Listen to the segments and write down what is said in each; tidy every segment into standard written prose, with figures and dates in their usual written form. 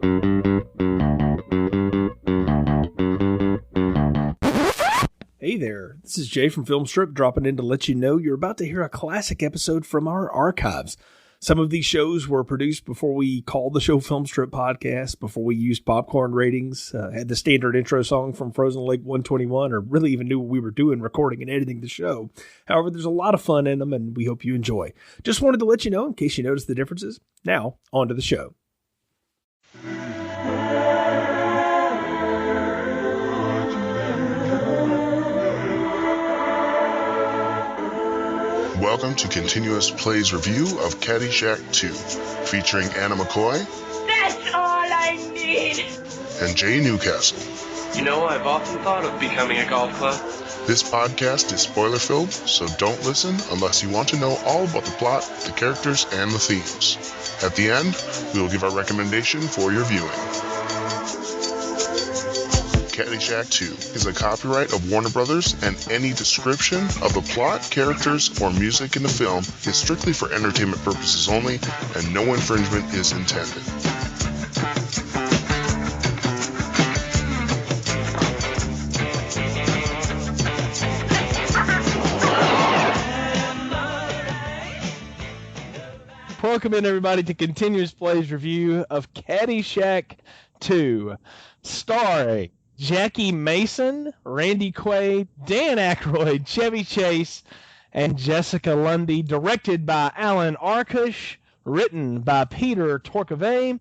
Hey there, this is Jay from Filmstrip dropping in to let you know you're about to hear a classic episode from our archives. Some of these shows were produced before we called the show Filmstrip Podcast, before we used popcorn ratings, had the standard intro song from Frozen Lake 121, or really even knew what we were doing recording and editing the show. However, there's a lot of fun in them, and we hope you enjoy. Just wanted to let you know in case you noticed the differences. Now, on to the show. Welcome to Continuous Play's review of Caddyshack II, featuring Anna McCoy. That's all I need. And Jay Newcastle. You know, I've often thought of becoming a golf club. This podcast is spoiler-filled, so don't listen unless you want to know all about the plot, the characters, and the themes. At the end, we will give our recommendation for your viewing. Caddyshack II is a copyright of Warner Brothers, and any description of the plot, characters, or music in the film is strictly for entertainment purposes only, and no infringement is intended. Welcome in, everybody, to Continuous Play's review of Caddyshack II, starring Jackie Mason, Randy Quaid, Dan Aykroyd, Chevy Chase, and Jessica Lundy. Directed by Alan Arkush. Written by Peter Torkavay.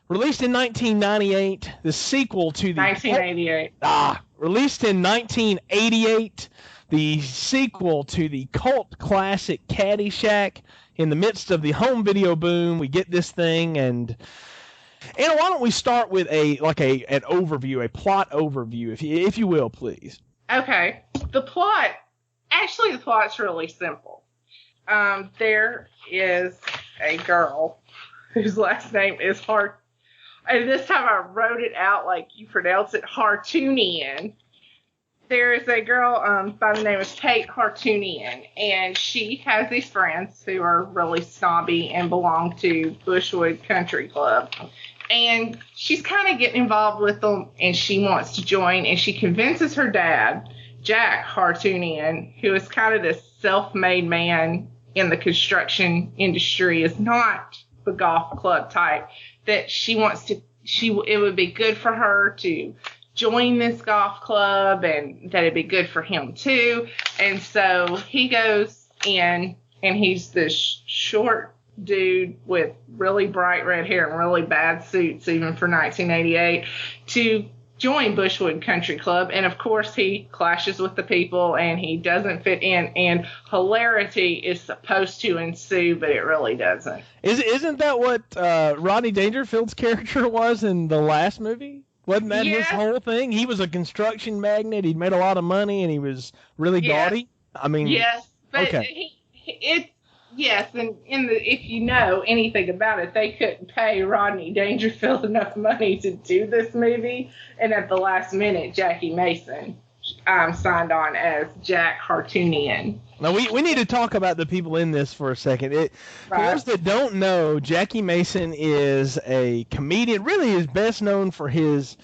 Released in 1998. The sequel to the... 1988. Released in 1988. The sequel to the cult classic Caddyshack. In the midst of the home video boom, we get this thing, and Anna, why don't we start with an overview, a plot overview, if you will, please. Okay. The plot's really simple. There is a girl whose last name is Hart, and this time I wrote it out like you pronounce it, Hartunian. There is a girl by the name of Kate Hartunian, and she has these friends who are really snobby and belong to Bushwood Country Club. And she's kind of getting involved with them, and she wants to join, and she convinces her dad, Jack Hartunian, who is kind of this self-made man in the construction industry, is not the golf club type, that it would be good for her to join this golf club, and that it'd be good for him too. And so he goes in, and he's this short dude with really bright red hair and really bad suits, even for 1988, to join Bushwood Country Club. And of course he clashes with the people, and he doesn't fit in, and hilarity is supposed to ensue, but it really doesn't. Isn't that what Rodney Dangerfield's character was in the last movie? Wasn't that his whole thing? He was a construction magnate. He'd made a lot of money, and he was really gaudy. I mean, yes, but okay. Yes, and if you know anything about it, they couldn't pay Rodney Dangerfield enough money to do this movie, and at the last minute, Jackie Mason signed on as Jack Hartunian. Now, we need to talk about the people in this for a second. For those that don't know, Jackie Mason is a comedian, really is best known for his...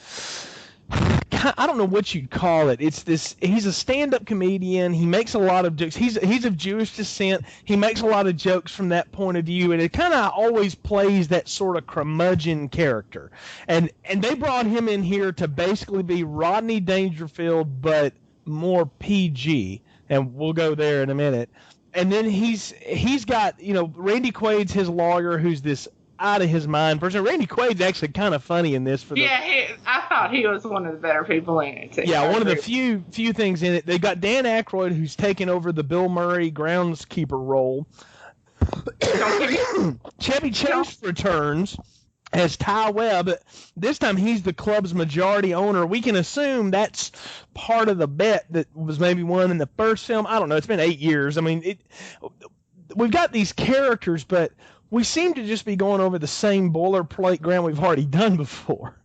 I don't know what you'd call it. He's a stand-up comedian. He makes a lot of jokes. He's of Jewish descent. He makes a lot of jokes from that point of view, and it kind of always plays that sort of curmudgeon character. And they brought him in here to basically be Rodney Dangerfield, but more PG. And we'll go there in a minute. And then he's got, Randy Quaid's his lawyer, who's this out of his mind person. Randy Quaid's actually kind of funny in this. I thought he was one of the better people in it too. Yeah, one of the few things in it. They got Dan Aykroyd, who's taken over the Bill Murray groundskeeper role. Chevy Chase returns as Ty Webb. This time he's the club's majority owner. We can assume that's part of the bet that was maybe won in the first film. I don't know. It's been 8 years. I mean, we've got these characters, but we seem to just be going over the same boilerplate ground we've already done before.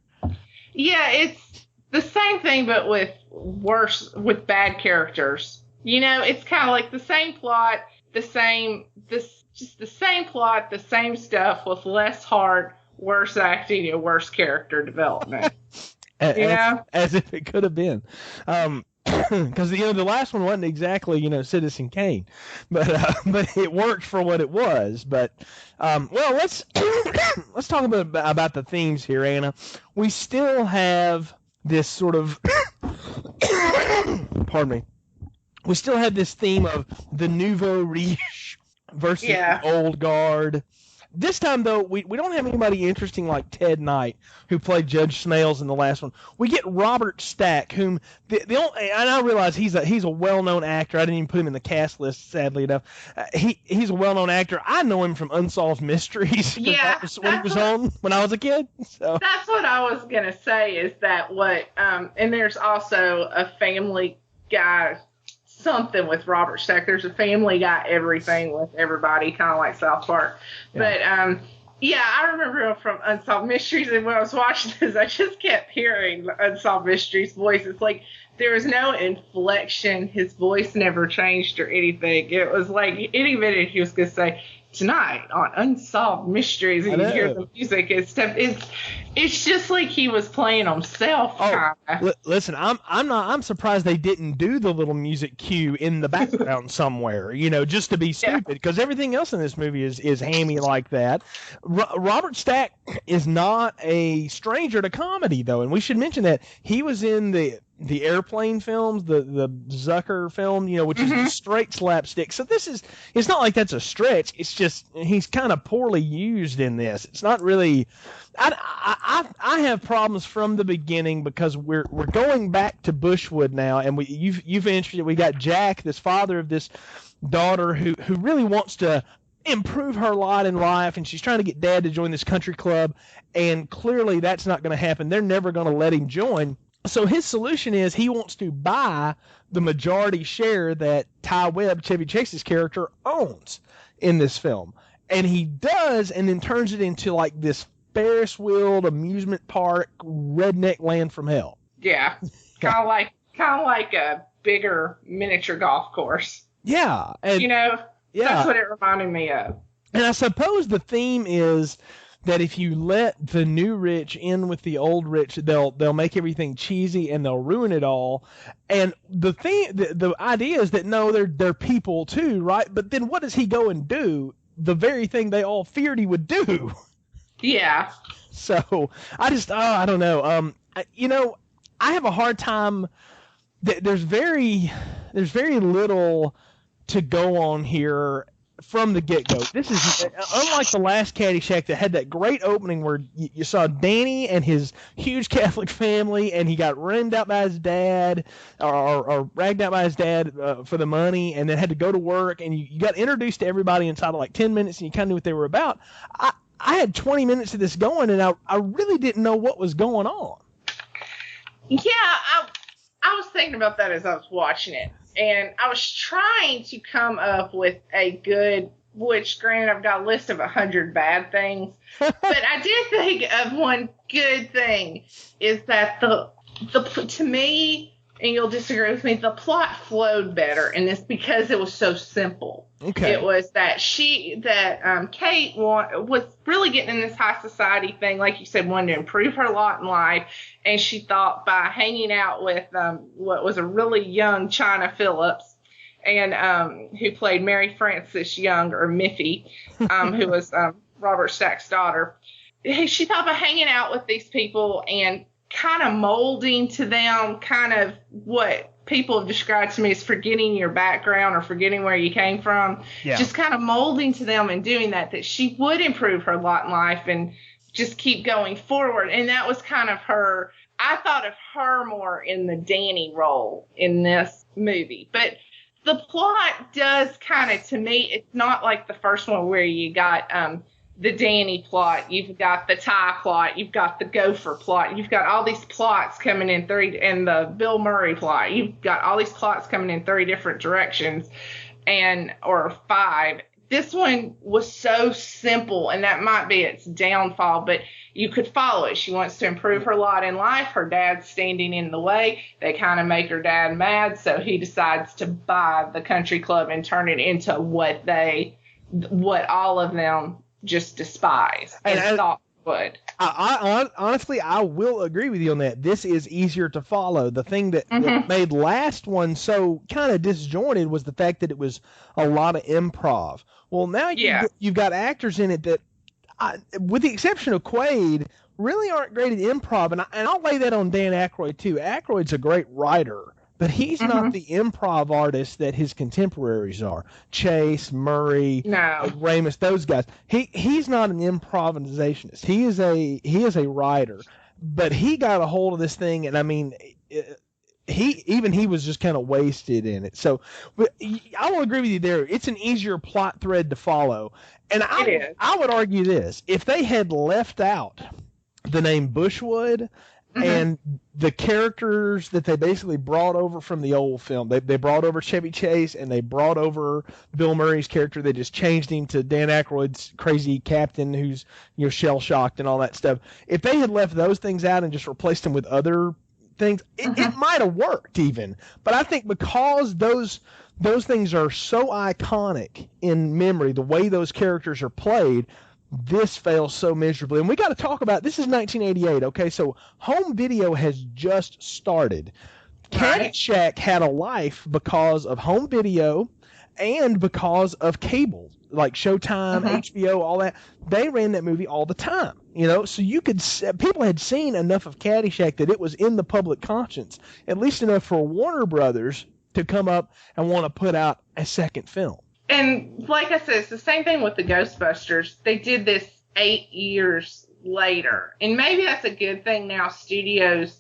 Yeah, it's the same thing, but with bad characters. It's kind of like the same plot, the same stuff with less heart, worse acting and worse character development. As if it could have been. Because the last one wasn't exactly Citizen Kane, but it worked for what it was. But let's talk about the themes here, Anna. We still have this sort of pardon me. We still have this theme of the nouveau riche versus the old guard. This time, though, we don't have anybody interesting like Ted Knight, who played Judge Snails in the last one. We get Robert Stack, whom and I realize he's a well-known actor. I didn't even put him in the cast list, sadly enough. He's a well-known actor. I know him from Unsolved Mysteries. Yeah, when he was on when I was a kid. So that's what I was gonna say. Is that what? And there's also a Family Guy. Something with Robert Stack. There's a Family Guy everything with everybody, kind of like South Park. Yeah. But I remember him from Unsolved Mysteries, and when I was watching this, I just kept hearing Unsolved Mysteries' voice. It's like there was no inflection. His voice never changed or anything. It was like any minute he was going to say, "Tonight on Unsolved Mysteries," and you hear the music and stuff. It's just like he was playing himself. Listen, I'm surprised they didn't do the little music cue in the background somewhere, just to be stupid, because everything else in this movie is hammy like that. Robert Stack is not a stranger to comedy, though, and we should mention that he was in the Airplane films, the Zucker film, which is just straight slapstick. So it's not like that's a stretch. It's just he's kind of poorly used in this. It's not really. I have problems from the beginning because we're going back to Bushwood now, and you've introduced. We got Jack, this father of this daughter who really wants to improve her lot in life, and she's trying to get Dad to join this country club, and clearly that's not going to happen. They're never going to let him join. So his solution is he wants to buy the majority share that Ty Webb, Chevy Chase's character, owns in this film. And he does, and then turns it into like this Ferris-wheeled amusement park, redneck land from hell. Yeah, kind of like a bigger miniature golf course. Yeah, and that's what it reminded me of. And I suppose the theme is that if you let the new rich in with the old rich, they'll make everything cheesy and they'll ruin it all. And the idea is that no, they're people too, right? But then what does he go and do? The very thing they all feared he would do. Yeah. So I don't know. I have a hard time. There's very little to go on here from the get-go. This is unlike the last Caddyshack that had that great opening where you saw Danny and his huge Catholic family, and he got ragged out by his dad, or ragged out by his dad for the money, and then had to go to work, and you got introduced to everybody inside of like 10 minutes, and you kind of knew what they were about. I had 20 minutes of this going, and I really didn't know what was going on. Yeah, I was thinking about that as I was watching it. And I was trying to come up with a good, which granted I've got a list of 100 bad things, but I did think of one good thing is that to me, and you'll disagree with me, the plot flowed better in this because it was so simple. Okay. It was that Kate was really getting in this high society thing, like you said, wanted to improve her lot in life, and she thought by hanging out with what was a really young China Phillips, and who played Mary Frances Young, or Miffy, who was Robert Stack's daughter. She thought by hanging out with these people and kind of molding to them kind of what people have described to me as forgetting your background or forgetting where you came from. Yeah. Just kind of molding to them and doing that she would improve her lot in life and just keep going forward. And that was kind of her. I thought of her more in the Danny role in this movie. But the plot does kind of, to me, it's not like the first one where you got the Danny plot, you've got the Ty plot, you've got the Gopher plot, you've got all these plots coming in and the Bill Murray plot. You've got all these plots coming in 3 different directions, or 5. This one was so simple, and that might be its downfall, but you could follow it. She wants to improve her lot in life. Her dad's standing in the way. They kind of make her dad mad, so he decides to buy the country club and turn it into what all of them just despise. And would. Honestly, I will agree with you on that. This is easier to follow. The thing that made last one so kind of disjointed was the fact that it was a lot of improv. Well, now you've got actors in it that, with the exception of Quaid, really aren't great at improv. And I'll lay that on Dan Aykroyd, too. Aykroyd's a great writer, but he's not the improv artist that his contemporaries are. Chase, Murray, Ramis, those guys. He's not an improvisationist. He is a writer. But he got a hold of this thing, and I mean, he was just kind of wasted in it. So I will agree with you there. It's an easier plot thread to follow. And I would argue this. If they had left out the name Bushwood and the characters that they basically brought over from the old film, they brought over Chevy Chase and they brought over Bill Murray's character. They just changed him to Dan Aykroyd's crazy captain who's shell-shocked and all that stuff. If they had left those things out and just replaced them with other things, it might have worked even. But I think because those things are so iconic in memory, the way those characters are played, this fails so miserably. And we got to talk about, this is 1988, okay? So home video has just started. Right. Caddyshack had a life because of home video and because of cable, like Showtime, HBO, all that. They ran that movie all the time, so people had seen enough of Caddyshack that it was in the public conscience, at least enough for Warner Brothers to come up and want to put out a second film. And like I said, it's the same thing with the Ghostbusters. They did this 8 years later. And maybe that's a good thing now. Studios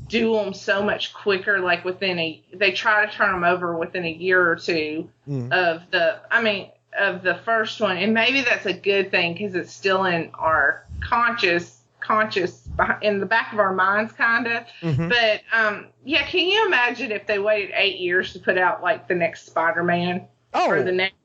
do them so much quicker, like they try to turn them over within a year or two of the first one. And maybe that's a good thing because it's still in our conscious in the back of our minds, kind of. But can you imagine if they waited 8 years to put out like the next Spider-Man or the next?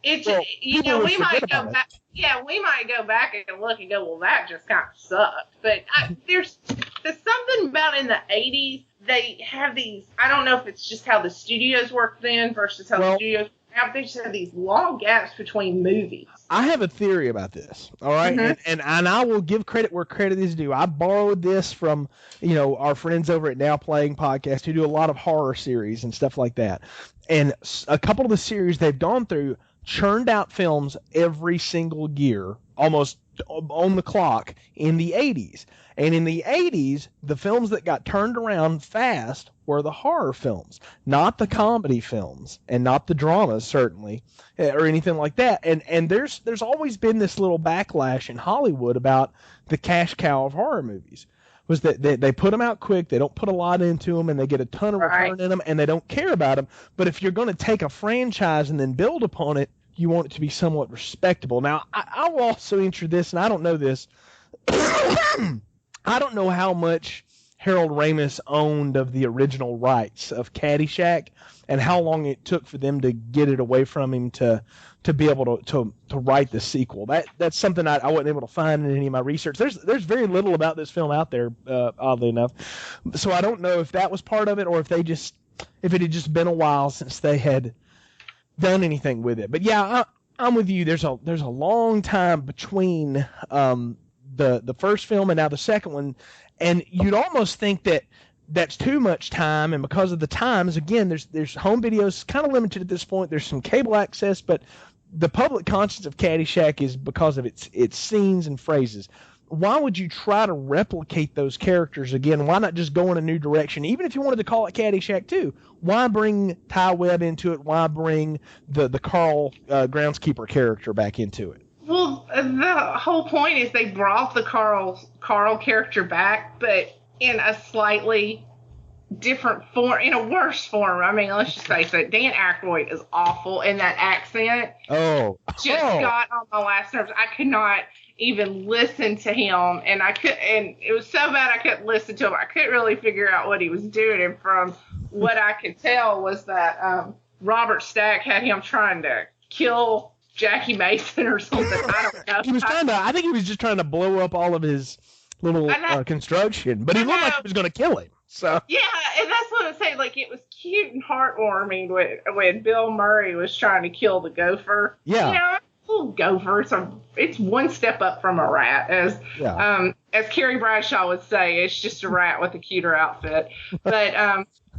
It just, we might go back. Yeah, we might go back and look and go, well, that just kind of sucked. But there's something about in the 80s, they have these, I don't know if it's just how the studios work then versus how the studios now, they just have these long gaps between movies. I have a theory about this, all right? And I will give credit where credit is due. I borrowed this from, our friends over at Now Playing Podcast who do a lot of horror series and stuff like that. And a couple of the series they've gone through churned out films every single year, almost on the clock, in the 80s. And in the 80s, the films that got turned around fast were the horror films, not the comedy films, and not the dramas, certainly, or anything like that. And there's always been this little backlash in Hollywood about the cash cow of horror movies, was that they put them out quick, they don't put a lot into them, and they get a ton of return in them, and they don't care about them. But if you're going to take a franchise and then build upon it, you want it to be somewhat respectable. Now, I will also enter this, and I don't know this. I don't know how much Harold Ramis owned of the original rights of Caddyshack and how long it took for them to get it away from him to be able to write the sequel. That's something I wasn't able to find in any of my research. There's very little about this film out there, oddly enough. So I don't know if that was part of it or if it had just been a while since they had done anything with it. But yeah, I'm with you. There's a long time between the first film and now the second one, and you'd almost think that that's too much time. And because of the times, again, there's home videos kind of limited at this point. There's some cable access, but the public conscience of Caddyshack is because of its scenes and phrases. Why would you try to replicate those characters again? Why not just go in a new direction? Even if you wanted to call it Caddyshack II, why bring Ty Webb into it? Why bring the Carl groundskeeper character back into it? Well, the whole point is they brought the Carl character back, but in a slightly different form, in a worse form. I mean, let's just face it, Dan Aykroyd is awful, and that accent got on my last nerves. I could not even listen to him, and it was so bad I couldn't listen to him. I couldn't really figure out what he was doing, and from what I could tell was that Robert Stack had him trying to kill Jackie Mason or something. I don't know. I think he was just trying to blow up all of his little construction, but he looked like he was going to kill him. So yeah, and that's what I'm saying. Like, it was cute and heartwarming when Bill Murray was trying to kill the gopher. Yeah. little gopher. It's one step up from a rat, as Carrie Bradshaw would say. It's just a rat with a cuter outfit. But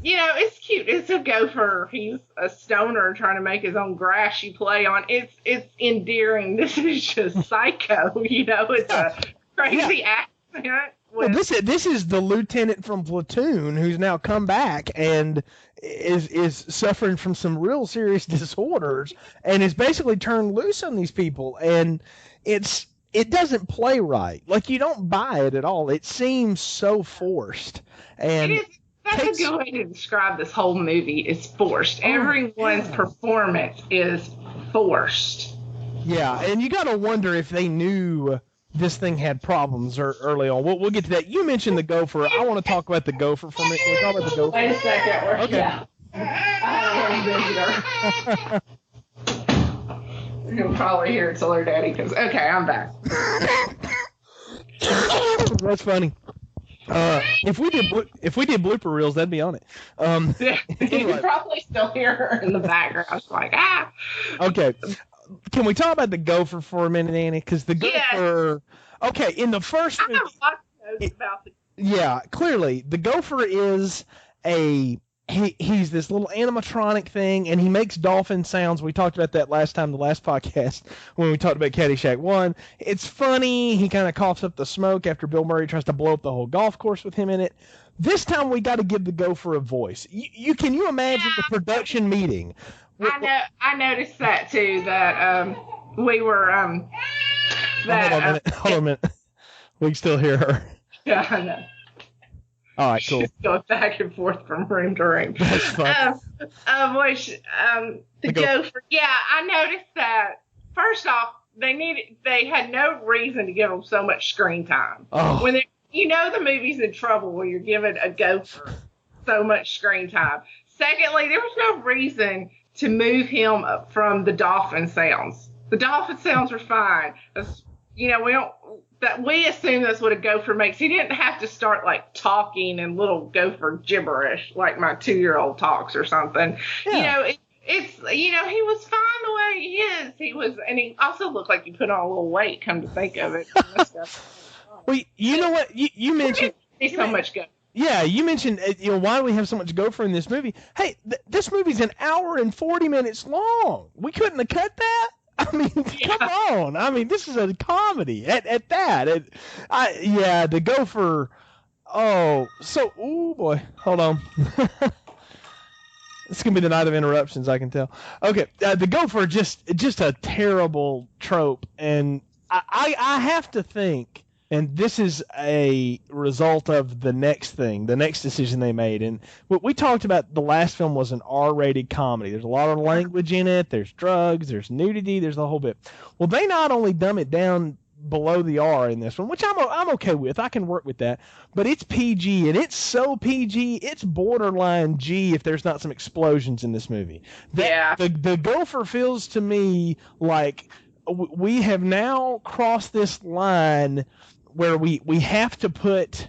it's cute. It's a gopher. He's a stoner trying to make his own grass you play on. It's endearing. This is just psycho. It's a crazy accent. Well, this is the lieutenant from Platoon who's now come back and is suffering from some real serious disorders and is basically turned loose on these people, and it doesn't play right. Like, you don't buy it at all. It seems so forced. And that's a good way to describe this whole movie. Is forced. Everyone's performance is forced. Yeah, and you got to wonder if they knew this thing had problems early on. We'll get to that. You mentioned the gopher. I want to talk about the gopher for a minute. Can we talk about the gopher? Wait a second. Okay. Yeah. I don't want to visitor. You'll probably hear it till her daddy comes. Okay, I'm back. That's funny. If we did blooper reels, that'd be on it. You probably still hear her in the background. I was like, ah. Okay. Can we talk about the gopher for a minute, Annie? Because the gopher. Yes. Okay, in the first movie. I have lots of notes about the. Yeah, clearly the gopher is he's this little animatronic thing, and he makes dolphin sounds. We talked about that last time, the last podcast, when we talked about Caddyshack 1. It's funny. He kind of coughs up the smoke after Bill Murray tries to blow up the whole golf course with him in it. This time we got to give the gopher a voice. Can you imagine the production meeting? I noticed that too. That we were Hold on a minute. We can still hear her. Yeah, I know. All right, cool. She's going back and forth from room to room. That's fun. The gopher. Yeah, I noticed that. First off, they had no reason to give him so much screen time. Oh. When the movie's in trouble when you're giving a gopher so much screen time. Secondly, there was no reason to move him up from the dolphin sounds. The dolphin sounds were fine. We assume that's what a gopher makes. He didn't have to start like talking in little gopher gibberish like my 2-year-old talks or something. Yeah. He was fine the way he is. And he also looked like he put on a little weight, come to think of it. Well, you know what? You mentioned so much gopher. Yeah, you mentioned why do we have so much gopher in this movie? Hey, this movie's an hour and 40 minutes long. We couldn't have cut that. I mean, come on. I mean, this is a comedy at that. The gopher. Oh boy, hold on. It's gonna be the night of interruptions, I can tell. Okay, the gopher just a terrible trope, and I have to think. And this is a result of the next decision they made. And what we talked about, the last film was an R-rated comedy. There's a lot of language in it. There's drugs. There's nudity. There's the whole bit. Well, they not only dumb it down below the R in this one, which I'm okay with. I can work with that. But it's PG, and it's so PG, it's borderline G if there's not some explosions in this movie. The gopher feels to me like we have now crossed this line where we have to put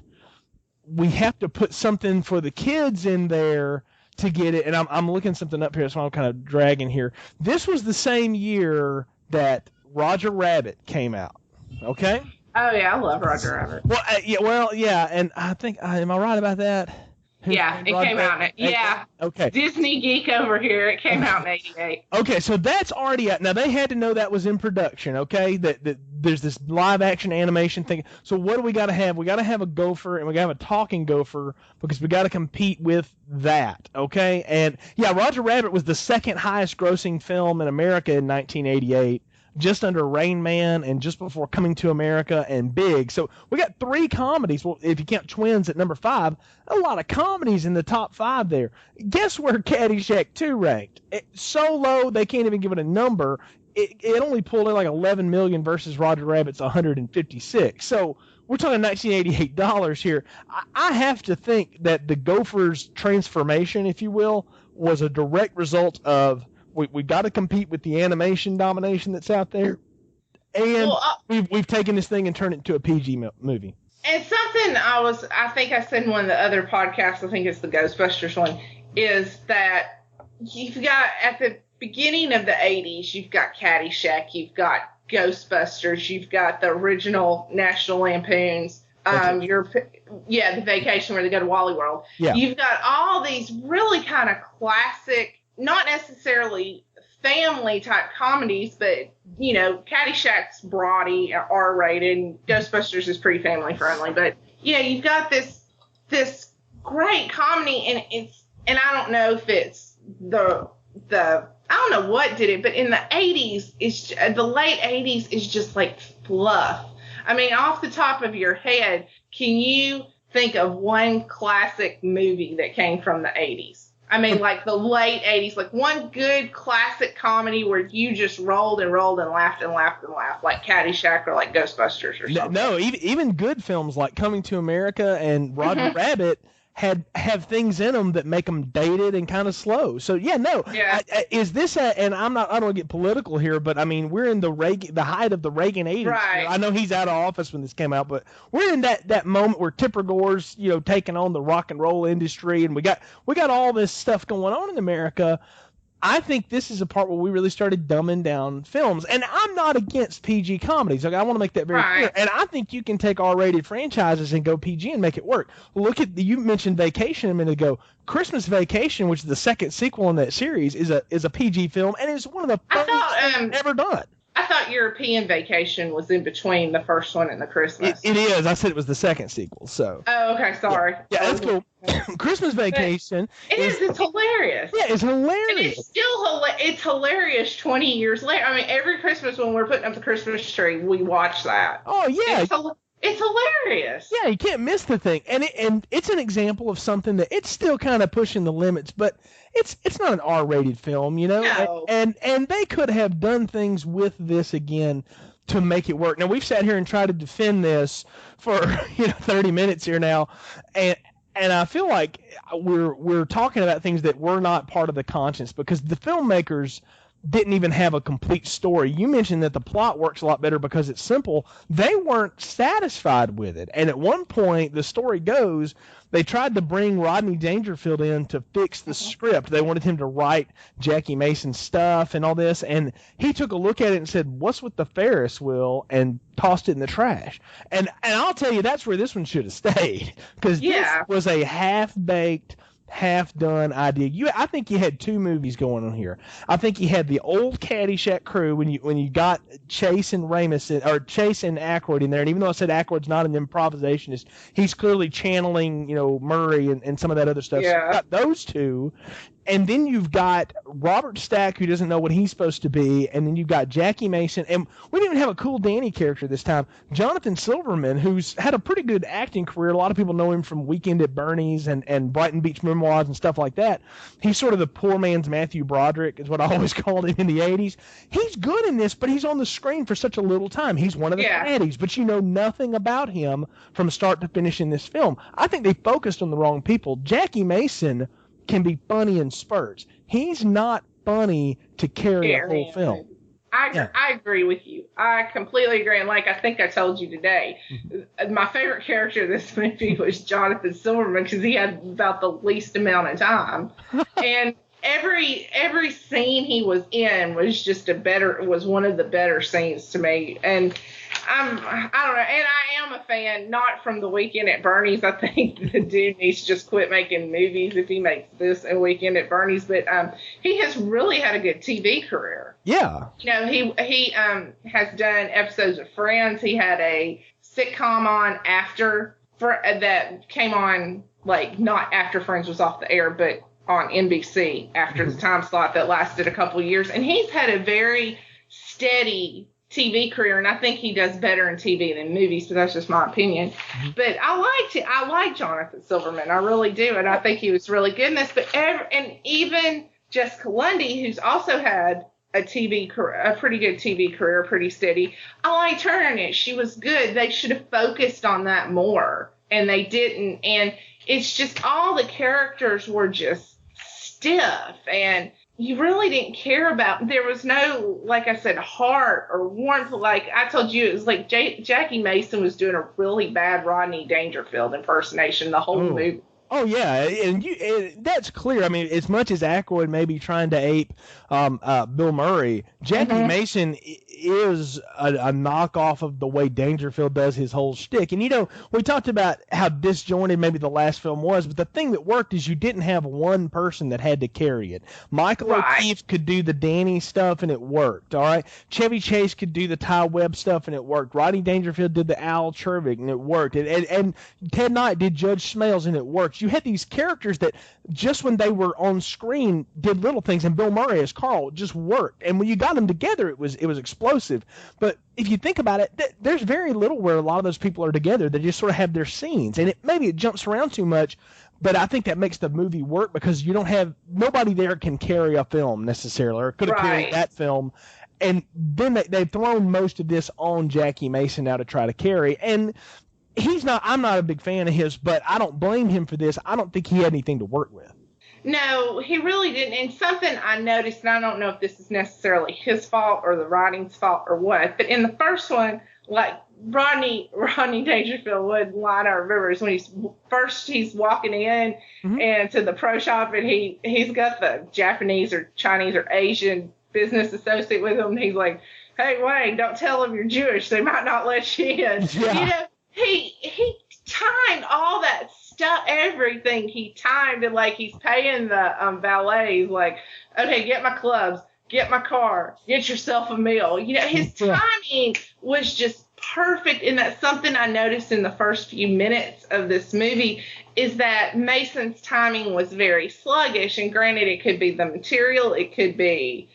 something for the kids in there to get it. And I'm looking something up here, so I'm kind of dragging here. This was the same year that Roger Rabbit came out. Okay. Oh yeah, I love Roger Rabbit. Well, and I think am I right about that? Yeah, it came out. Yeah. Okay. Disney geek over here. It came out in '88. Okay, so that's already out. Now they had to know that was in production. Okay, that there's this live action animation thing. So what do we got to have? We got to have a gopher, and we got to have a talking gopher because we got to compete with that. Okay, and yeah, Roger Rabbit was the second highest grossing film in America in 1988. Just under Rain Man and just before Coming to America and Big. So we got 3 comedies. Well, if you count Twins at number 5, a lot of comedies in the top 5 there. Guess where Caddyshack 2 ranked? So low they can't even give it a number. It only pulled in like 11 million versus Roger Rabbit's 156. So we're talking $1988 here. I have to think that the Gopher's transformation, if you will, was a direct result of we got to compete with the animation domination that's out there, and we've taken this thing and turned it into a PG movie. And something I think I said in one of the other podcasts, I think it's the Ghostbusters one, is that you've got at the beginning of the 80s, you've got Caddyshack, you've got Ghostbusters, you've got the original National Lampoons, the Vacation where they go to Wally World. Yeah. You've got all these really kind of classic, not necessarily family type comedies, but Caddyshack's broady, R-rated, and Ghostbusters is pretty family friendly. But you've got this great comedy, and I don't know if it's the I don't know what did it, but in the 80s, the late 80s is just like fluff. I mean, off the top of your head, can you think of one classic movie that came from the 80s? I mean, like the late 80s, like one good classic comedy where you just rolled and rolled and laughed and laughed and laughed, like Caddyshack or like Ghostbusters or something. No, even good films like Coming to America and Roger Rabbit have things in them that make them dated and kind of slow. So is this and I don't want to get political here, but I mean we're in the height of the Reagan 80s. Right. I know he's out of office when this came out, but we're in that moment where Tipper Gore's taking on the rock and roll industry, and we got all this stuff going on in America. I think this is a part where we really started dumbing down films. And I'm not against PG comedies. Okay, I want to make that very clear. And I think you can take R-rated franchises and go PG and make it work. Look at you mentioned Vacation a minute ago. Christmas Vacation, which is the second sequel in that series, is a PG film, and it's one of the funniest things ever done. I thought European Vacation was in between the first one and the Christmas. It is. I said it was the second sequel. So. Oh, okay. Sorry. Yeah, that's cool. Christmas Vacation. It's hilarious. Yeah, it's hilarious. And it's still it's hilarious 20 years later. I mean, every Christmas when we're putting up the Christmas tree, we watch that. Oh yeah. It's hilarious. Yeah, you can't miss the thing, and it's an example of something that it's still kind of pushing the limits, but it's not an R-rated film, No. And they could have done things with this again to make it work. Now we've sat here and tried to defend this for 30 minutes here now, and I feel like we're talking about things that were not part of the conscience because the filmmakers didn't even have a complete story. You mentioned that the plot works a lot better because it's simple. They weren't satisfied with it. And at one point, the story goes, they tried to bring Rodney Dangerfield in to fix the script. They wanted him to write Jackie Mason's stuff and all this. And he took a look at it and said, "What's with the Ferris wheel?" and tossed it in the trash. And I'll tell you, that's where this one should have stayed. Because this was a half-baked, half-done idea. I think you had two movies going on here. I think you had the old Caddyshack crew when you got Chase and Chase and Aykroyd in there. And even though I said Aykroyd's not an improvisationist, he's clearly channeling Murray and some of that other stuff. Yeah. So you got those two. And then you've got Robert Stack, who doesn't know what he's supposed to be, and then you've got Jackie Mason, and we didn't even have a Cool Danny character this time. Jonathan Silverman, who's had a pretty good acting career. A lot of people know him from Weekend at Bernie's and Brighton Beach Memoirs and stuff like that. He's sort of the poor man's Matthew Broderick, is what I always called him in the 80s. He's good in this, but he's on the screen for such a little time. He's one of the baddies, but you know nothing about him from start to finish in this film. I think they focused on the wrong people. Jackie Mason can be funny in spurts. He's not funny to carry a whole film. I agree with you. I completely agree. And like I think I told you today, my favorite character of this movie was Jonathan Silverman because he had about the least amount of time. And every scene he was in was one of the better scenes to me. And I don't know. And I am a fan, not from the Weekend at Bernie's. I think the dude needs to just quit making movies if he makes this and Weekend at Bernie's. But he has really had a good TV career. Yeah. He has done episodes of Friends. He had a sitcom on that came on, like, not after Friends was off the air, but on NBC after the time slot that lasted a couple of years. And he's had a very steady TV career, and I think he does better in TV than movies, but that's just my opinion. But I like Jonathan Silverman. I really do, and I think he was really good in this. But and even Jessica Lundy, who's also had a pretty good TV career, pretty steady. I liked her in it. She was good. They should have focused on that more, and they didn't. And it's just all the characters were just stiff, and you really didn't care about. There was no, like I said, heart or warmth. Like I told you, it was like Jackie Mason was doing a really bad Rodney Dangerfield impersonation the whole movie. Oh yeah, and that's clear. I mean, as much as Aykroyd may be trying to ape Bill Murray, Jackie Mason is a knockoff of the way Dangerfield does his whole shtick. And we talked about how disjointed maybe the last film was, but the thing that worked is you didn't have one person that had to carry it. Michael O'Keefe could do the Danny stuff, and it worked. All right, Chevy Chase could do the Ty Webb stuff, and it worked. Rodney Dangerfield did the Al Chervik, and it worked. And Ted Knight did Judge Smales, and it worked. You had these characters that just when they were on screen did little things, and Bill Murray as Carl just worked. And when you got them together, it was explosive. But if you think about it, there's very little where a lot of those people are together. They just sort of have their scenes, and maybe it jumps around too much. But I think that makes the movie work because you don't have nobody there can carry a film necessarily, or could have carried that film. And then they've thrown most of this on Jackie Mason now to try to carry. And I'm not a big fan of his, but I don't blame him for this. I don't think he had anything to work with. No, he really didn't. And something I noticed, and I don't know if this is necessarily his fault or the writing's fault or what, but in the first one, like Rodney Dangerfield would line I remember is when he's walking in and to the pro shop, and he's got the Japanese or Chinese or Asian business associate with him, and he's like, "Hey, Wayne, don't tell them you're Jewish. They might not let you in." Yeah. He timed all that stuff, everything. He timed it like he's paying the valets, like, okay, get my clubs, get my car, get yourself a meal. His timing was just perfect, and that's something I noticed in the first few minutes of this movie is that Mason's timing was very sluggish. And granted, it could be the material, it could be,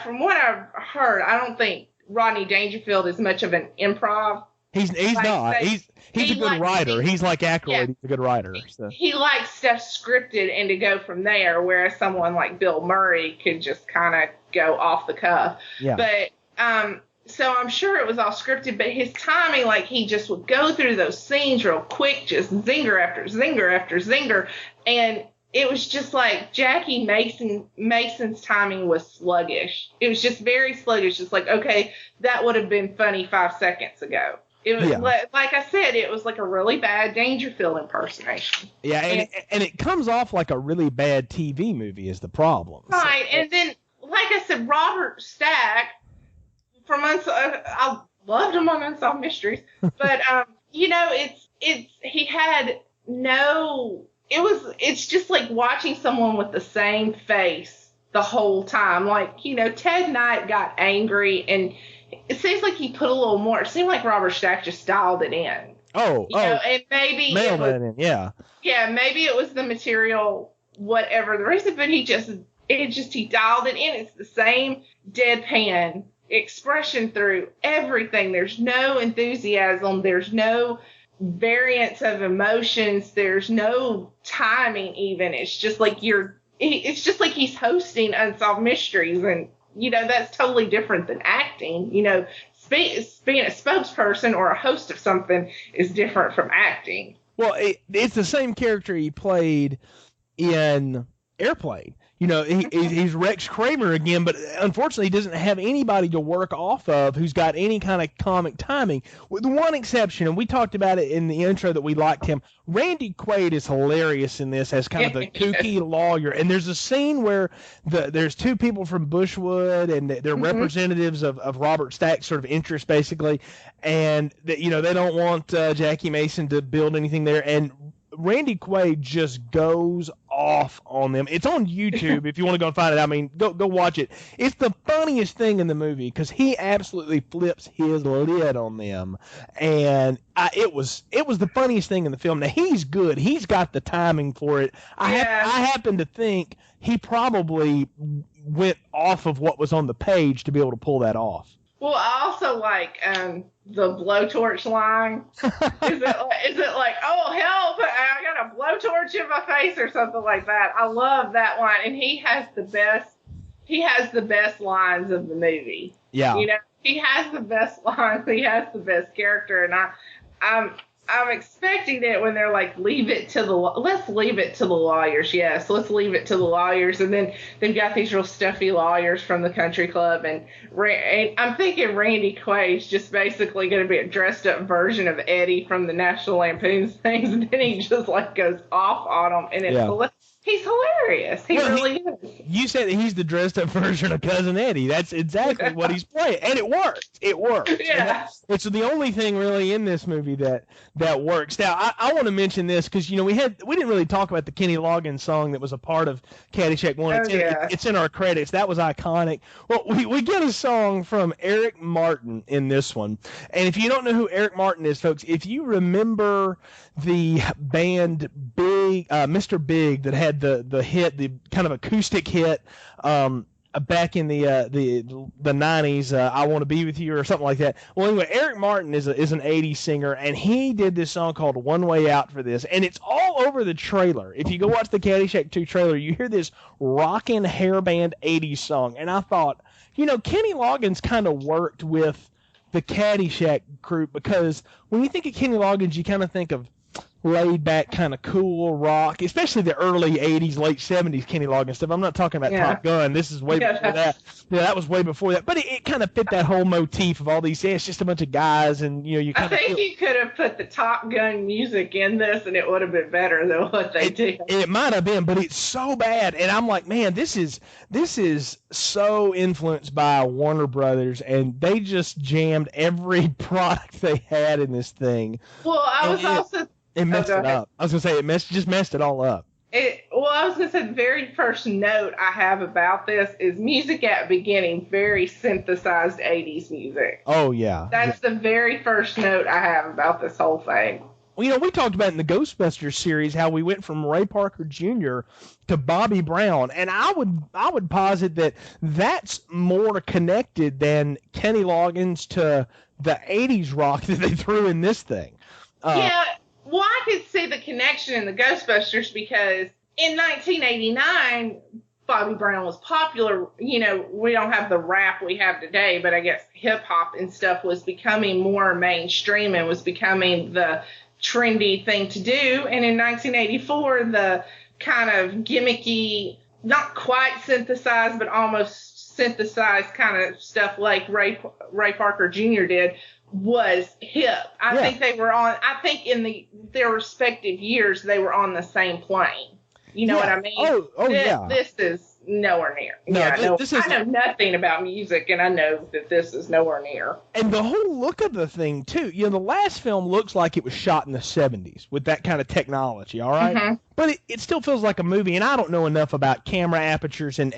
from what I've heard, I don't think Rodney Dangerfield is much of an improv. He's not. He's a good writer. He's like Aykroyd. Yeah. He's a good writer. So. He likes stuff scripted and to go from there, whereas someone like Bill Murray could just kind of go off the cuff. Yeah. But so I'm sure it was all scripted, but his timing, like he just would go through those scenes real quick, just zinger after zinger after zinger, and it was just like Jackie Mason's timing was sluggish. It was just very sluggish. It's like, okay, that would have been funny 5 seconds ago. It was like I said, it was like a really bad Dangerfield impersonation. Yeah, and it comes off like a really bad TV movie is the problem. Right, and then, like I said, Robert Stack, I loved him on Unsolved Mysteries, but, it's just like watching someone with the same face the whole time. Like, Ted Knight got angry, and it seems like he put a little more. It seemed like Robert Stack just dialed it in. And maybe maybe it was the material, whatever the reason, but he dialed it in. It's the same deadpan expression through everything. There's no enthusiasm. There's no variance of emotions. There's no timing even. It's just like he's hosting Unsolved Mysteries, and that's totally different than acting. Being a spokesperson or a host of something is different from acting. Well, it's the same character he played in Airplane. He's Rex Kramer again, but unfortunately he doesn't have anybody to work off of who's got any kind of comic timing, with one exception, and we talked about it in the intro that we liked him. Randy Quaid is hilarious in this as kind of the kooky lawyer, and there's a scene where there's two people from Bushwood, and they're representatives of Robert Stack's sort of interest, basically, and they don't want Jackie Mason to build anything there, and Randy Quaid just goes off on them. It's on YouTube if you want to go and find it. I mean, go watch it. It's the funniest thing in the movie because he absolutely flips his lid on them, and it was the funniest thing in the film. Now he's good. He's got the timing for it. I happen to think he probably went off of what was on the page to be able to pull that off. Well, I also like the blowtorch line. Is it like, oh, help, I got a blowtorch in my face or something like that? I love that line, and he has the best lines of the movie. Yeah. He has the best lines. He has the best character, and I'm expecting it when they're like, let's leave it to the lawyers. Yes, let's leave it to the lawyers. And then they've got these real stuffy lawyers from the country club. And I'm thinking Randy Quaid's just basically going to be a dressed up version of Eddie from the National Lampoon's things. And then he just like goes off on them. And he's hilarious. He really is. You said that he's the dressed up version of Cousin Eddie. That's exactly what he's playing. And it works. It works. Yeah. It's the only thing really in this movie that works. Now, I want to mention this because, we didn't really talk about the Kenny Loggins song that was a part of Caddyshack 1. It's in our credits. That was iconic. Well, we get a song from Eric Martin in this one. And if you don't know who Eric Martin is, folks, if you remember the band Mr. Big that had the hit, the kind of acoustic hit back in the 90s, I Want to Be With You or something like that. Well, anyway, Eric Martin is an 80s singer, and he did this song called One Way Out for this, and it's all over the trailer. If you go watch the Caddyshack 2 trailer, you hear this rockin' hairband 80s song, and I thought, Kenny Loggins kind of worked with the Caddyshack group, because when you think of Kenny Loggins, you kind of think of laid back, kind of cool rock, especially the early 80s, late 70s Kenny Loggins stuff. I'm not talking about Top Gun. This is way before that. Yeah, that was way before that. But it kind of fit that whole motif of all these. It's just a bunch of guys, and you kind of. I think you could have put the Top Gun music in this, and it would have been better than what they did. It might have been, but it's so bad, and I'm like, man, this is so influenced by Warner Brothers, and they just jammed every product they had in this thing. Well, It messed it up. I was going to say, just messed it all up. I was going to say the very first note I have about this is music at the beginning, very synthesized 80s music. Oh, yeah. That's the very first note I have about this whole thing. Well, we talked about in the Ghostbusters series how we went from Ray Parker Jr. to Bobby Brown, and I would posit that that's more connected than Kenny Loggins to the 80s rock that they threw in this thing. Yeah. Well, I could see the connection in the Ghostbusters because in 1989, Bobby Brown was popular. We don't have the rap we have today, but I guess hip hop and stuff was becoming more mainstream and was becoming the trendy thing to do. And in 1984, the kind of gimmicky, not quite synthesized, but almost synthesized kind of stuff like Ray Parker Jr. did was hip. I think they were on. I think in their respective years they were on the same plane. You know what I mean? This is nowhere near. I know nothing about music, and I know that this is nowhere near. And the whole look of the thing too. The last film looks like it was shot in the 70s with that kind of technology. All right. Mm-hmm. But it still feels like a movie, and I don't know enough about camera apertures and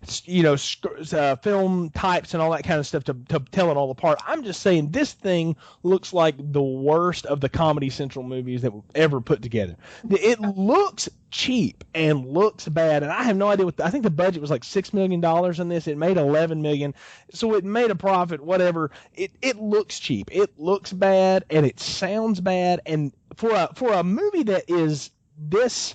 film types and all that kind of stuff to tell it all apart. I'm just saying this thing looks like the worst of the Comedy Central movies that were ever put together. It looks cheap and looks bad, and I have no idea I think the budget was like $6 million on this. It made $11 million, so it made a profit. Whatever. It looks cheap. It looks bad, and it sounds bad, and for a movie that is this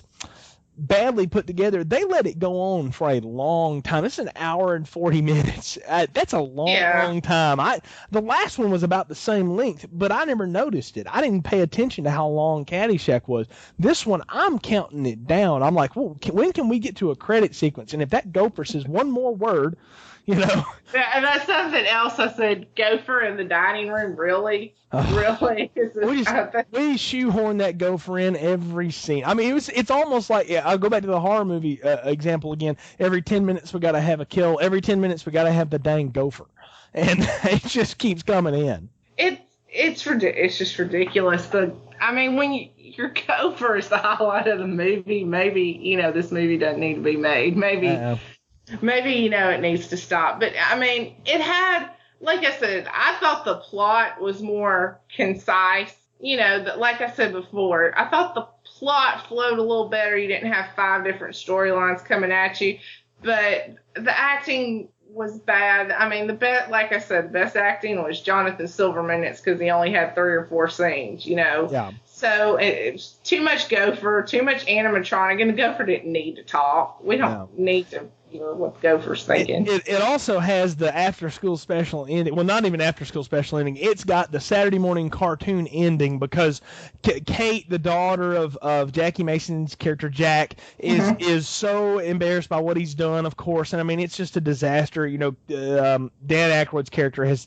badly put together, they let it go on for a long time. It's an hour and 40 minutes. That's a long time. The last one was about the same length, but I never noticed it. I didn't pay attention to how long Caddyshack was. This one, I'm counting it down. I'm like, well, when can we get to a credit sequence? And if that gopher says one more word, And that's something else I said. Gopher in the dining room, really? Really? We shoehorn that gopher in every scene. I mean, it's almost like, I'll go back to the horror movie example again. Every 10 minutes we got to have a kill. Every 10 minutes we got to have the dang gopher. And it just keeps coming in. It's just ridiculous. When your gopher is the highlight of the movie, maybe, this movie doesn't need to be made. Maybe, it needs to stop. But, it had, like I said, I thought the plot was more concise. Like I said before, I thought the plot flowed a little better. You didn't have 5 different storylines coming at you. But the acting was bad. Like I said, the best acting was Jonathan Silverman. It's because he only had 3 or 4 scenes, Yeah. So it's too much gopher, too much animatronic, and the gopher didn't need to talk. We don't need to. or what Gopher's thinking. It also has the after-school special ending. Well, not even after-school special ending. It's got the Saturday morning cartoon ending because Kate, the daughter of Jackie Mason's character Jack, is so embarrassed by what he's done, of course. And, I mean, it's just a disaster. You know, Dan Aykroyd's character has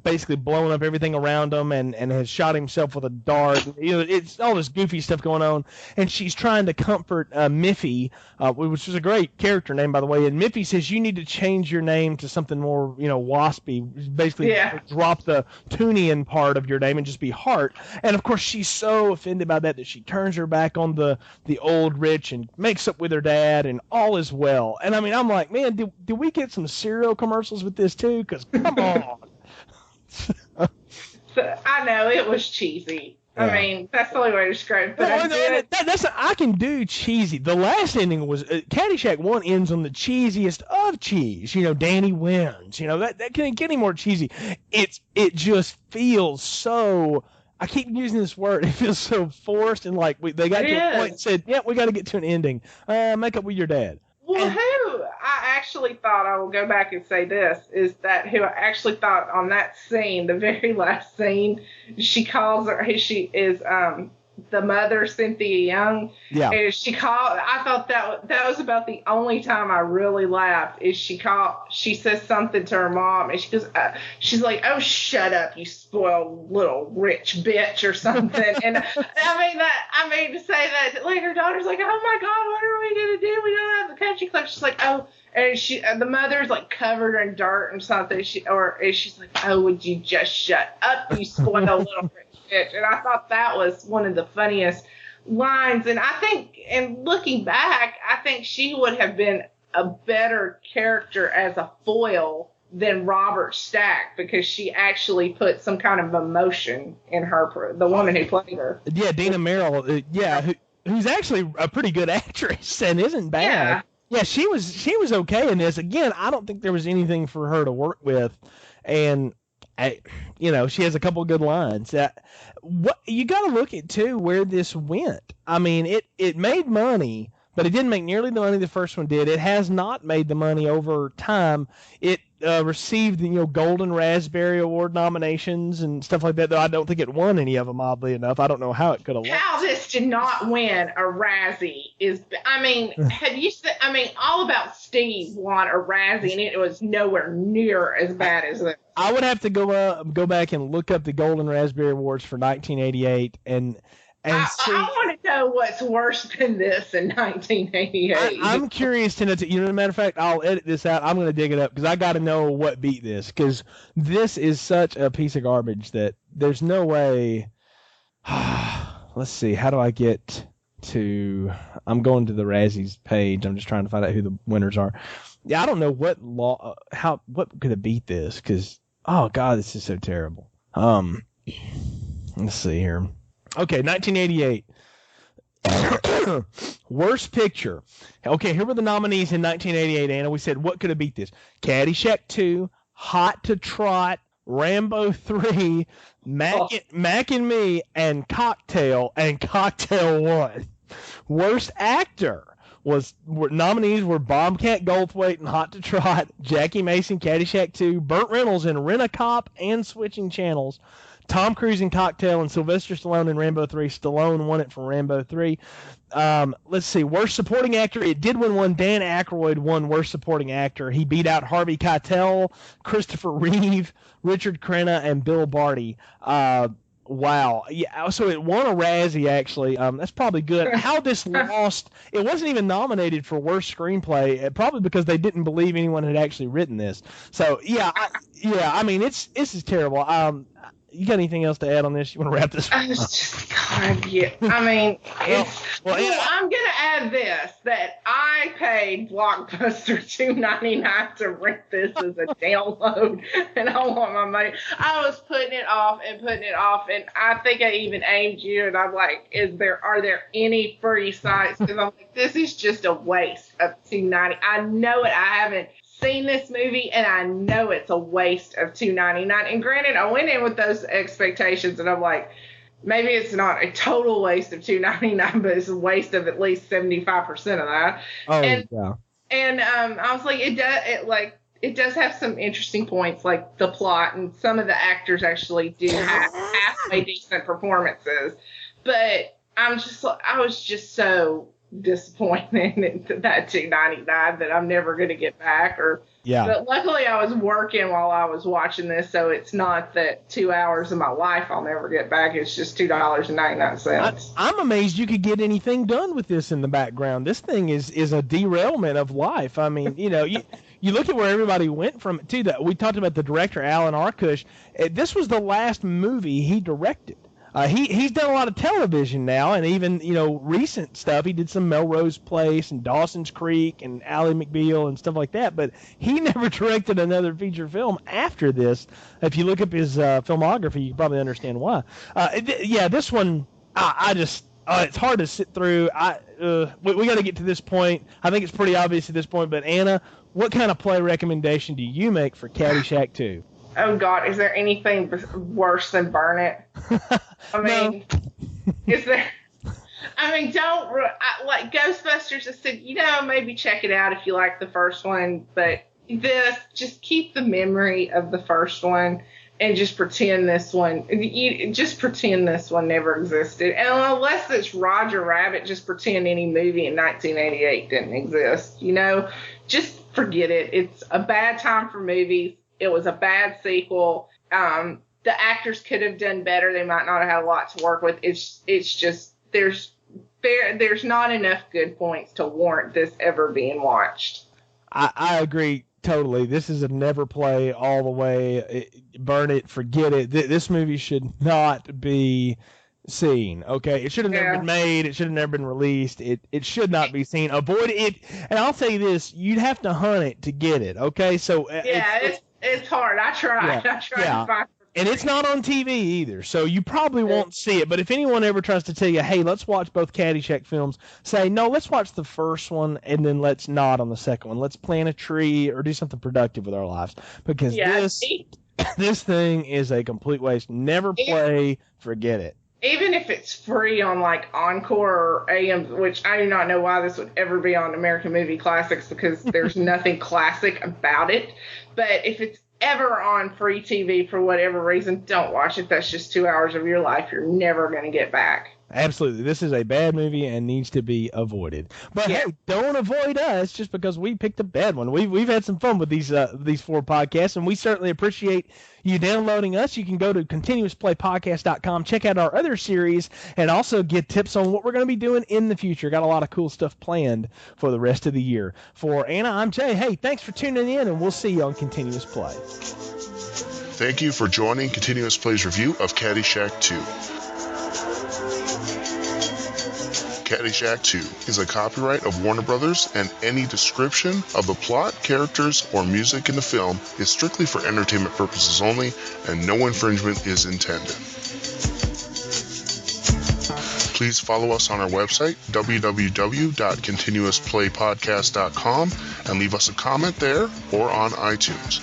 basically blown up everything around him and has shot himself with a dart. You know, it's all this goofy stuff going on. And she's trying to comfort Miffy, which was a great character name, by the way. And Miffy says, you need to change your name to something more, waspy. Basically, drop the Toonian part of your name and just be Hart. And, of course, she's so offended by that she turns her back on the old rich and makes up with her dad, and all is well. And, I mean, I'm like, man, did we get some cereal commercials with this, too? Because, come on. I know, it was cheesy. Yeah. I mean, that's the only way to describe it. But I can do cheesy. The last ending was Caddyshack 1 ends on the cheesiest of cheese. Danny wins. That can't get any more cheesy. It just feels so. I keep using this word. It feels so forced, and like they got to a point and said, "Yeah, we got to get to an ending. Make up with your dad." Well, who I actually thought, I will go back and say this, is that who I actually thought on that scene, the very last scene, she calls her, she is the mother, Cynthia Young. Yeah. And I thought that was about the only time I really laughed, is she says something to her mom, and she goes, she's like, "Oh, shut up, you spoiled little rich bitch," or something. And I mean, to say that, like, her daughter's like, "Oh my God, what are we going to do? We don't have the country club." She's like, "Oh," and the mother's like covered in dirt and something. She's like, "Oh, would you just shut up, you spoiled little rich bitch." And I thought that was one of the funniest lines. And I think, and looking back, I think she would have been a better character as a foil than Robert Stack, because she actually put some kind of emotion in her, the woman who played her. Yeah, Dina Merrill. Who's actually a pretty good actress and isn't bad. Yeah, she was okay in this. Again, I don't think there was anything for her to work with, and she has a couple of good lines. What you got to look at too, where this went. I mean, it made money, but it didn't make nearly the money the first one did. It has not made the money over time. It received Golden Raspberry Award nominations and stuff like that, though I don't think it won any of them, oddly enough. I don't know how it could have won. How this did not win a Razzie is, I mean, All About Steve won a Razzie, and it was nowhere near as bad as this. I would have to go back and look up the Golden Raspberry Awards for 1988 and see. I want to know what's worse than this in 1988. I'm curious to know. As a matter of fact, I'll edit this out. I'm going to dig it up because I got to know what beat this, because this is such a piece of garbage that there's no way. Let's see. How do I get to? I'm going to the Razzies page. I'm just trying to find out who the winners are. Yeah, I don't know what what could have beat this, because oh god, this is so terrible. Let's see here. Okay, 1988. Worst picture. Okay, here were the nominees in 1988, Anna. We said, what could have beat this? Caddyshack 2, Hot to Trot, Rambo 3, Mac and Me, and Cocktail won. Worst actor. Nominees were Bobcat Goldthwait and Hot to Trot, Jackie Mason, Caddyshack 2, Burt Reynolds in Rent-A-Cop and Switching Channels, Tom Cruise in Cocktail, and Sylvester Stallone in Rambo 3. Stallone won it for Rambo 3. Let's see. Worst Supporting Actor. It did win one. Dan Aykroyd won Worst Supporting Actor. He beat out Harvey Keitel, Christopher Reeve, Richard Crenna, and Bill Barty. Wow. Yeah. So it won a Razzie, actually. That's probably good. How this lost, it wasn't even nominated for Worst Screenplay, probably because they didn't believe anyone had actually written this. So, I mean, this is terrible. You got anything else to add on this? You want to wrap this up? God, yeah. I mean, I'm going to add this, that I paid Blockbuster $2.99 to rent this as a download, and I want my money. I was putting it off, and I think I even aimed you, and I'm like, are there any free sites? Because I'm like, this is just a waste of $2.99. I know it. I haven't seen this movie, and I know it's a waste of $2.99. And granted, I went in with those expectations, and I'm like, maybe it's not a total waste of $2.99, but it's a waste of at least 75% of that. Oh, yeah. And I was like, it does have some interesting points, like the plot, and some of the actors actually do have halfway decent performances. But I was just so disappointed in that $2.99 that I'm never going to get back. But luckily I was working while I was watching this, so it's not that 2 hours of my life I'll never get back. It's just $2.99. I'm amazed you could get anything done with this in the background. This thing is a derailment of life. I mean, you look at where everybody went from it, too. We talked about the director, Alan Arkush. This was the last movie he directed. He's done a lot of television now, and even, recent stuff. He did some Melrose Place and Dawson's Creek and Ally McBeal and stuff like that, but he never directed another feature film after this. If you look up his filmography, you can probably understand why. This one, it's hard to sit through. We got to get to this point. I think it's pretty obvious at this point, but Anna, what kind of play recommendation do you make for Caddyshack 2? Oh, God, is there anything worse than Burn It? I mean, is there? I mean, like Ghostbusters has said, maybe check it out if you like the first one, but just keep the memory of the first one and just pretend this one never existed. And unless it's Roger Rabbit, just pretend any movie in 1988 didn't exist. Just forget it. It's a bad time for movies. It was a bad sequel. The actors could have done better. They might not have had a lot to work with. It's just there's not enough good points to warrant this ever being watched. I agree totally. This is a never play all the way. Burn it, forget it. This movie should not be seen. Okay, it should have never been made. It should have never been released. It should not be seen. Avoid it. And I'll tell you this: you'd have to hunt it to get it. Okay, so it's hard. I tried. I tried to find. And it's not on TV either, so you probably won't see it. But if anyone ever tries to tell you, hey, let's watch both Caddyshack films, say, no, let's watch the first one, and then let's not on the second one. Let's plant a tree or do something productive with our lives. Because this thing is a complete waste. Never play, forget it. Even if it's free on like Encore or AM, which I do not know why this would ever be on American Movie Classics because there's nothing classic about it. But if it's ever on free TV for whatever reason, don't watch it. That's just 2 hours of your life you're never going to get back. Absolutely. This is a bad movie and needs to be avoided. But hey, don't avoid us just because we picked a bad one. We've had some fun with these 4 podcasts, and we certainly appreciate you downloading us. You can go to continuousplaypodcast.com, check out our other series, and also get tips on what we're going to be doing in the future. Got a lot of cool stuff planned for the rest of the year. For Anna, I'm Jay. Hey, thanks for tuning in, and we'll see you on Continuous Play. Thank you for joining Continuous Play's review of Caddyshack 2. Caddyshack 2 is a copyright of Warner Brothers, and any description of the plot, characters, or music in the film is strictly for entertainment purposes only, and no infringement is intended. Please follow us on our website, www.continuousplaypodcast.com, and leave us a comment there or on iTunes.